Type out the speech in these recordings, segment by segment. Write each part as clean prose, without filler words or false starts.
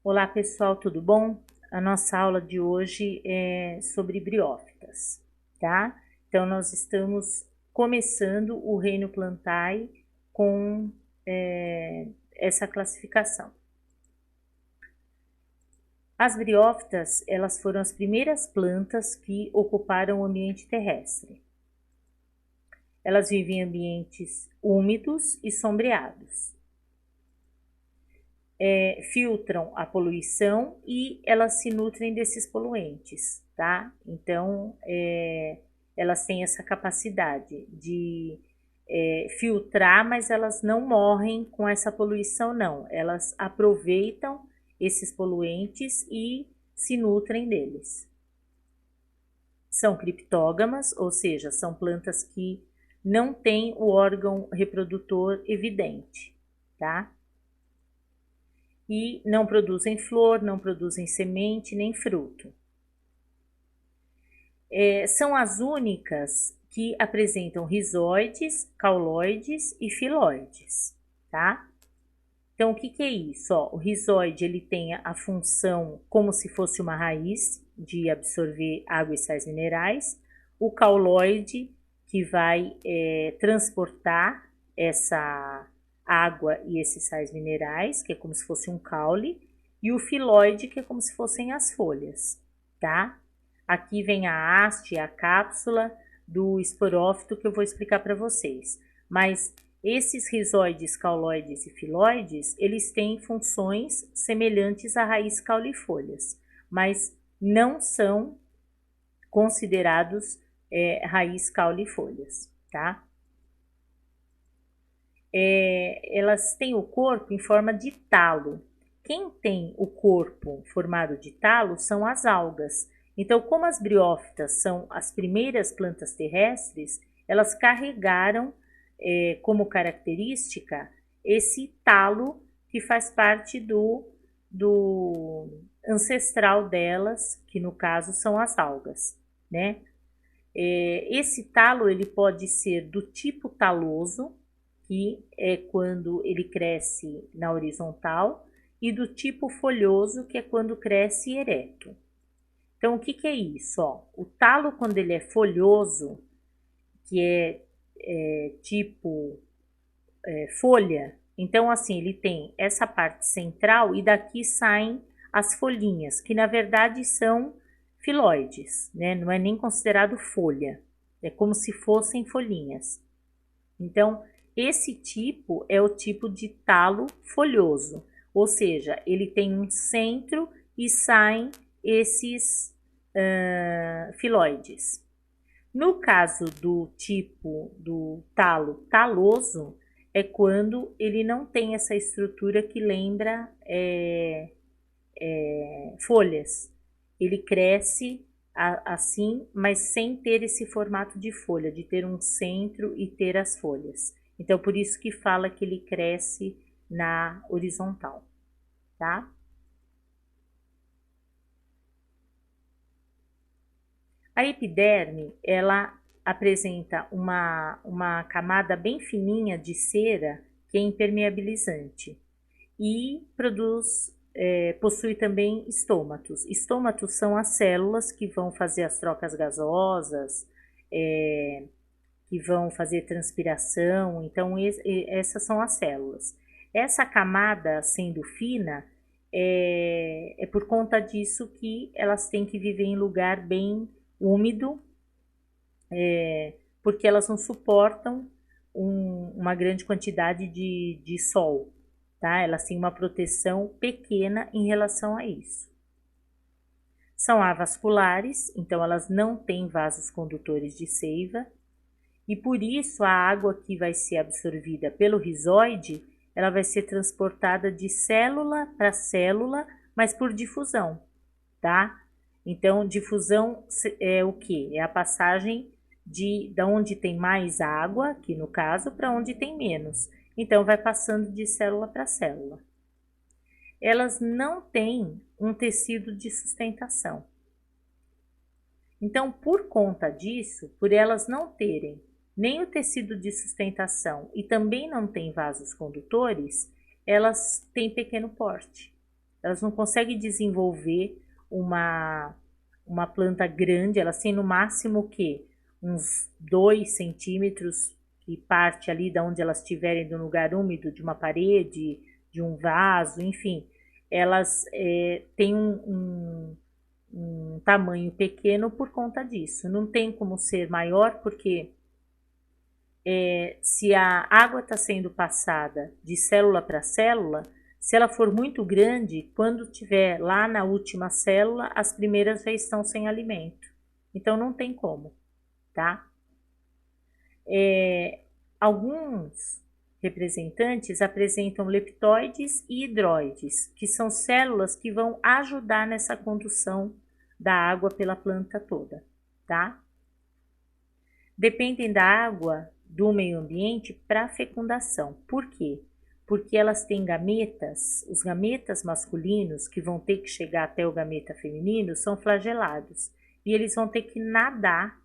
Olá pessoal, tudo bom? A nossa aula de hoje é sobre briófitas, tá? Então nós estamos começando o reino Plantae com essa classificação. As briófitas, elas foram as primeiras plantas que ocuparam o ambiente terrestre. Elas vivem em ambientes úmidos e sombreados. Filtram a poluição e elas se nutrem desses poluentes, tá? Então, elas têm essa capacidade de filtrar, mas elas não morrem com essa poluição, não. Elas aproveitam esses poluentes e se nutrem deles. São criptógamas, ou seja, são plantas que não têm o órgão reprodutor evidente, tá? E não produzem flor, não produzem semente nem fruto. São as únicas que apresentam rizóides, cauloides e filóides, tá? Então, o que é isso? Ó, o rizóide ele tem a função como se fosse uma raiz de absorver água e sais minerais. O cauloide que vai transportar essa água e esses sais minerais, que é como se fosse um caule, e o filóide, que é como se fossem as folhas, tá? Aqui vem a haste, a cápsula do esporófito que eu vou explicar para vocês. Mas esses rizóides, cauloides e filóides, eles têm funções semelhantes à raiz caulifolhas, mas não são considerados raiz caulifolhas, tá? Elas têm o corpo em forma de talo. Quem tem o corpo formado de talo são as algas. Então, como as briófitas são as primeiras plantas terrestres, elas carregaram como característica esse talo que faz parte do ancestral delas, que no caso são as algas, né? Esse talo ele pode ser do tipo taloso, que é quando ele cresce na horizontal, e do tipo folhoso, que é quando cresce ereto. Então, o que é isso? Ó, o talo, quando ele é folhoso, que é tipo folha, então assim, ele tem essa parte central e daqui saem as folhinhas, que na verdade são filóides, né? Não é nem considerado folha, é como se fossem folhinhas. Então, esse tipo é o tipo de talo folhoso, ou seja, ele tem um centro e saem esses filóides. No caso do tipo do talo taloso, é quando ele não tem essa estrutura que lembra folhas. Ele cresce assim, mas sem ter esse formato de folha, de ter um centro e ter as folhas. Então, por isso que fala que ele cresce na horizontal, tá? A epiderme, ela apresenta uma camada bem fininha de cera que é impermeabilizante e possui também estômatos. Estômatos são as células que vão fazer as trocas gasosas, que vão fazer transpiração, então essas são as células. Essa camada sendo fina, é por conta disso que elas têm que viver em lugar bem úmido, porque elas não suportam uma grande quantidade de sol, tá? Elas têm uma proteção pequena em relação a isso. São avasculares, então elas não têm vasos condutores de seiva, e por isso a água que vai ser absorvida pelo rizóide, ela vai ser transportada de célula para célula, mas por difusão, tá? Então, difusão é o que? É a passagem da onde tem mais água, que no caso, para onde tem menos. Então, vai passando de célula para célula. Elas não têm um tecido de sustentação. Então, por conta disso, por elas não terem nem o tecido de sustentação e também não têm vasos condutores, elas têm pequeno porte. elas não conseguem desenvolver uma planta grande, elas têm no máximo o quê? Uns 2 centímetros, que parte ali da onde elas estiverem, do lugar úmido, de uma parede, de um vaso, enfim. Elas têm um tamanho pequeno por conta disso. Não tem como ser maior, porque se a água está sendo passada de célula para célula, se ela for muito grande, quando tiver lá na última célula, as primeiras já estão sem alimento. Então não tem como, tá? Alguns representantes apresentam leptoides e hidroides, que são células que vão ajudar nessa condução da água pela planta toda, tá? Dependem da água do meio ambiente para fecundação. Por quê? Porque elas têm gametas, os gametas masculinos que vão ter que chegar até o gameta feminino são flagelados e eles vão ter que nadar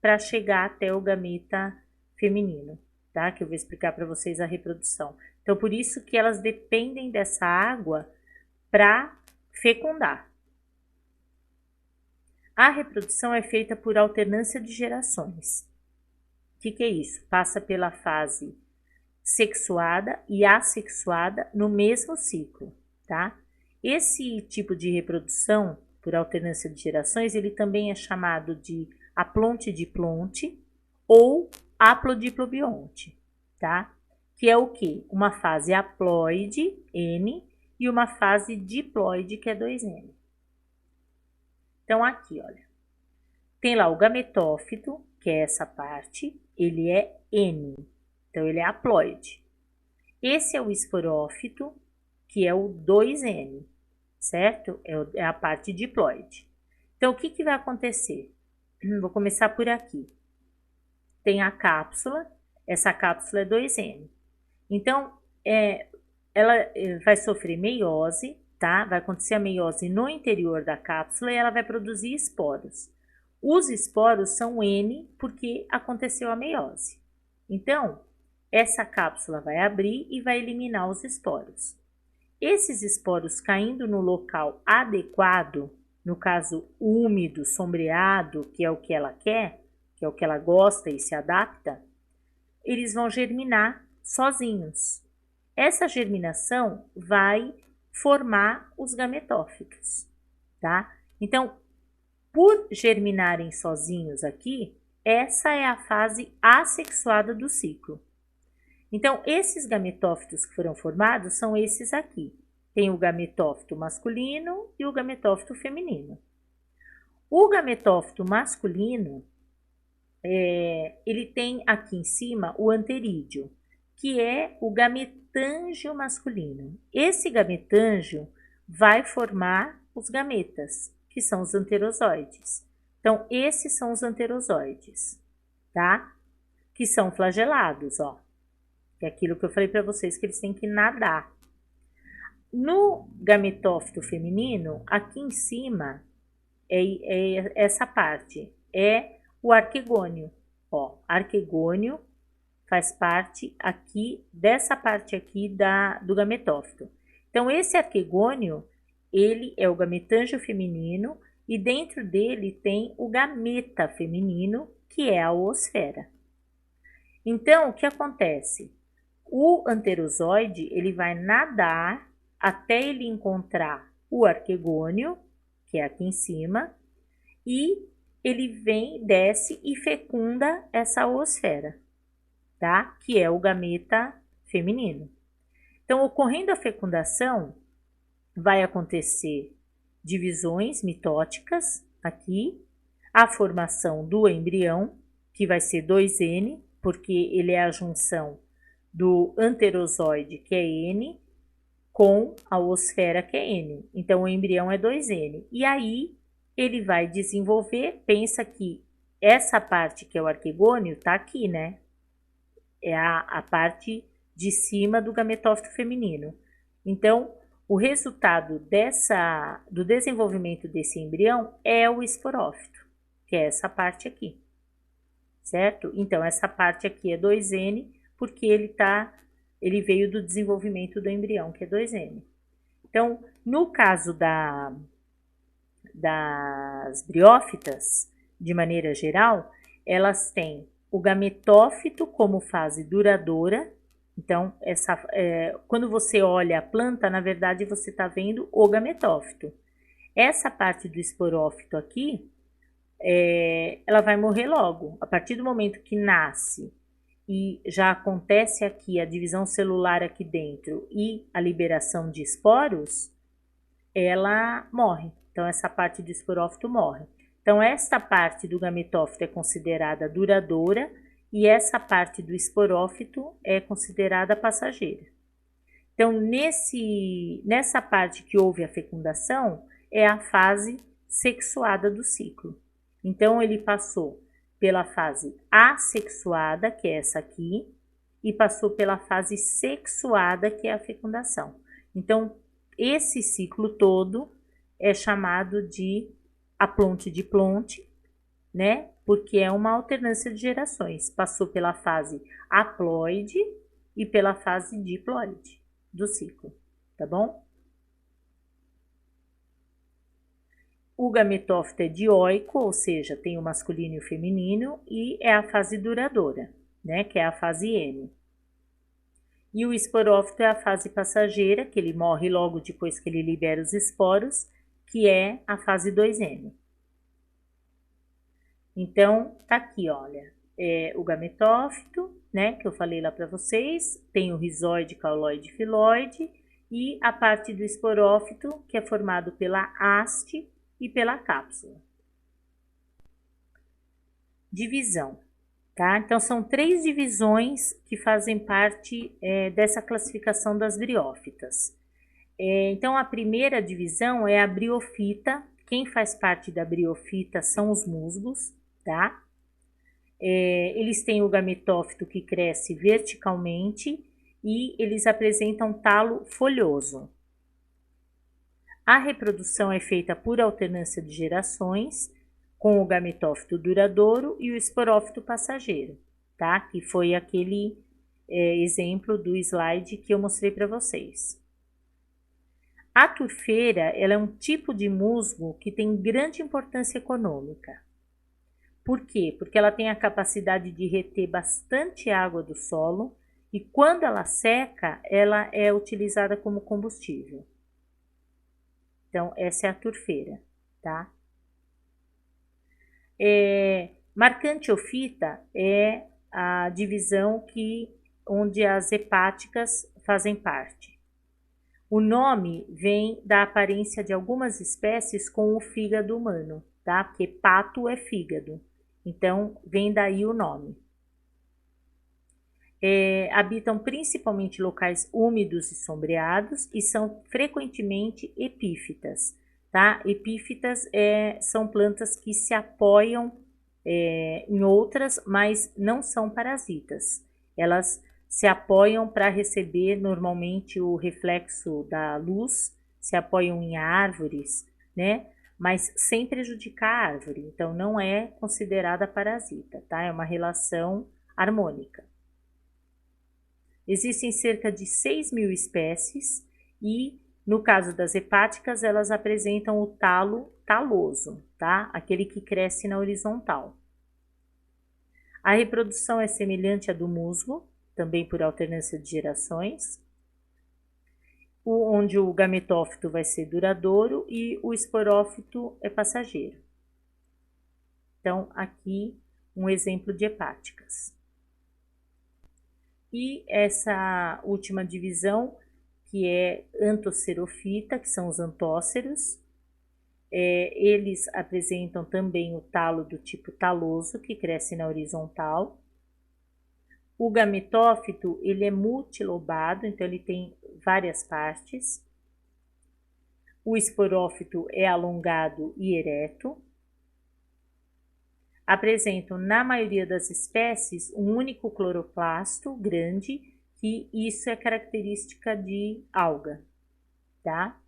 para chegar até o gameta feminino, tá? Que eu vou explicar para vocês a reprodução. Então, por isso que elas dependem dessa água para fecundar. A reprodução é feita por alternância de gerações. O que é isso? Passa pela fase sexuada e assexuada no mesmo ciclo, tá? Esse tipo de reprodução por alternância de gerações, ele também é chamado de aplonte-diplonte ou haplodiplobionte, tá? Que é o quê? Uma fase haploide, N, e uma fase diploide, que é 2N. Então, aqui, olha, tem lá o gametófito, que é essa parte, ele é N, então ele é haploide. Esse é o esporófito, que é o 2N, certo? É a parte diploide. Então, o que vai acontecer? Vou começar por aqui. Tem a cápsula, essa cápsula é 2N. Então, ela vai sofrer meiose, tá? Vai acontecer a meiose no interior da cápsula e ela vai produzir esporos. Os esporos são N porque aconteceu a meiose. Então, essa cápsula vai abrir e vai eliminar os esporos. Esses esporos caindo no local adequado, no caso úmido, sombreado, que é o que ela quer, que é o que ela gosta e se adapta, eles vão germinar sozinhos. Essa germinação vai formar os gametófitos, tá? Então, por germinarem sozinhos aqui, essa é a fase assexuada do ciclo. Então, esses gametófitos que foram formados são esses aqui. Tem o gametófito masculino e o gametófito feminino. O gametófito masculino, ele tem aqui em cima o anterídeo, que é o gametângio masculino. Esse gametângio vai formar os gametas, que são os anterozoides. Então, esses são os anterozoides, tá? Que são flagelados, ó. Que é aquilo que eu falei para vocês, que eles têm que nadar. No gametófito feminino, aqui em cima, é essa parte, é o arquegônio. Ó, arquegônio faz parte aqui, dessa parte aqui do gametófito. Então, esse arquegônio, ele é o gametângio feminino e dentro dele tem o gameta feminino, que é a oosfera. Então, o que acontece? O anterozoide, ele vai nadar até ele encontrar o arquegônio, que é aqui em cima, e ele vem, desce e fecunda essa oosfera, tá? Que é o gameta feminino. Então, ocorrendo a fecundação, vai acontecer divisões mitóticas aqui, a formação do embrião, que vai ser 2N, porque ele é a junção do anterozoide, que é N, com a oosfera, que é N. Então, o embrião é 2N. E aí, ele vai desenvolver, pensa que essa parte que é o arquegônio tá aqui, né? É a parte de cima do gametófito feminino. Então, o resultado do desenvolvimento desse embrião é o esporófito, que é essa parte aqui, certo? Então, essa parte aqui é 2N, porque ele veio do desenvolvimento do embrião, que é 2N. Então, no caso das briófitas, de maneira geral, elas têm o gametófito como fase duradoura. Então, quando você olha a planta, na verdade você está vendo o gametófito. Essa parte do esporófito aqui, ela vai morrer logo. A partir do momento que nasce e já acontece aqui a divisão celular aqui dentro e a liberação de esporos, ela morre. Então, essa parte do esporófito morre. Então, esta parte do gametófito é considerada duradoura e essa parte do esporófito é considerada passageira. Então, nessa parte que houve a fecundação, é a fase sexuada do ciclo. Então, ele passou pela fase assexuada, que é essa aqui, e passou pela fase sexuada, que é a fecundação. Então, esse ciclo todo é chamado de aplonte de Plonte, né? Porque é uma alternância de gerações. Passou pela fase haploide e pela fase diploide do ciclo, tá bom? O gametófito é dioico, ou seja, tem o masculino e o feminino, e é a fase duradoura, né? Que é a fase M. E o esporófito é a fase passageira, que ele morre logo depois que ele libera os esporos, que é a fase 2M. Então, tá aqui, olha, o gametófito, né, que eu falei lá para vocês, tem o rizoide, cauloide, filoide, e a parte do esporófito, que é formado pela haste e pela cápsula. Divisão, tá? Então, são 3 divisões que fazem parte dessa classificação das briófitas. Então, a primeira divisão é a briofita. Quem faz parte da briofita são os musgos, tá? Eles têm o gametófito que cresce verticalmente e eles apresentam talo folhoso. A reprodução é feita por alternância de gerações, com o gametófito duradouro e o esporófito passageiro, tá? Que foi aquele exemplo do slide que eu mostrei para vocês. A turfeira, ela é um tipo de musgo que tem grande importância econômica. Por quê? Porque ela tem a capacidade de reter bastante água do solo e quando ela seca, ela é utilizada como combustível. Então, essa é a turfeira, tá? Marcantiofita é a divisão onde as hepáticas fazem parte. O nome vem da aparência de algumas espécies com o fígado humano, tá? Porque pato é fígado, então vem daí o nome. Habitam principalmente locais úmidos e sombreados e são frequentemente epífitas, tá? Epífitas são plantas que se apoiam em outras, mas não são parasitas. Elas se apoiam para receber normalmente o reflexo da luz, se apoiam em árvores, né? Mas sem prejudicar a árvore, então não é considerada parasita, tá? É uma relação harmônica. Existem cerca de 6.000 espécies e, no caso das hepáticas, elas apresentam o talo taloso, tá? Aquele que cresce na horizontal. A reprodução é semelhante à do musgo, também por alternância de gerações, onde o gametófito vai ser duradouro e o esporófito é passageiro. Então, aqui um exemplo de hepáticas. E essa última divisão, que é anthocerofita, que são os antóceros, eles apresentam também o talo do tipo taloso, que cresce na horizontal. O gametófito, ele é multilobado, então ele tem várias partes. O esporófito é alongado e ereto. Apresentam, na maioria das espécies, um único cloroplasto grande, que isso é característica de alga, tá?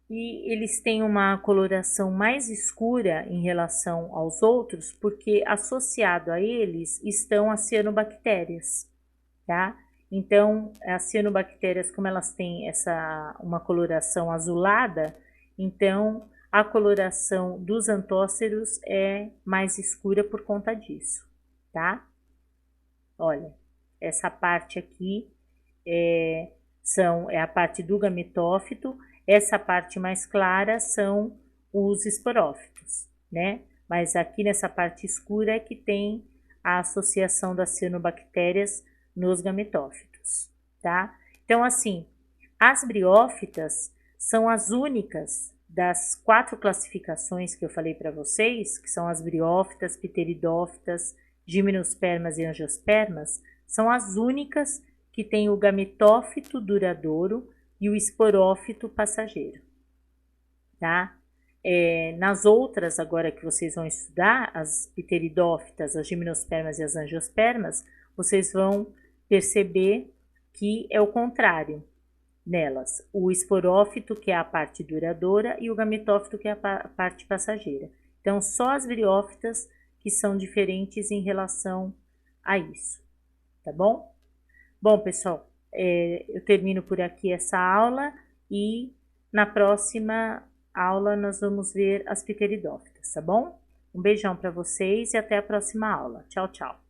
E eles têm uma coloração mais escura em relação aos outros, porque associado a eles estão as cianobactérias, tá? Então, as cianobactérias, como elas têm uma coloração azulada, então a coloração dos antóceros é mais escura por conta disso, tá? Olha, essa parte aqui é a parte do gametófito, essa parte mais clara são os esporófitos, né? Mas aqui nessa parte escura é que tem a associação das cianobactérias nos gametófitos, tá? Então, assim, as briófitas são as únicas das 4 classificações que eu falei para vocês, que são as briófitas, pteridófitas, gimnospermas e angiospermas, são as únicas que têm o gametófito duradouro e o esporófito passageiro, tá? Nas outras, agora que vocês vão estudar, as pteridófitas, as gimnospermas e as angiospermas, vocês vão perceber que é o contrário nelas. O esporófito, que é a parte duradoura, e o gametófito, que é a parte passageira. Então, só as briófitas que são diferentes em relação a isso, tá bom? Bom, pessoal, eu termino por aqui essa aula e na próxima aula nós vamos ver as pteridófitas, tá bom? Um beijão para vocês e até a próxima aula. Tchau, tchau.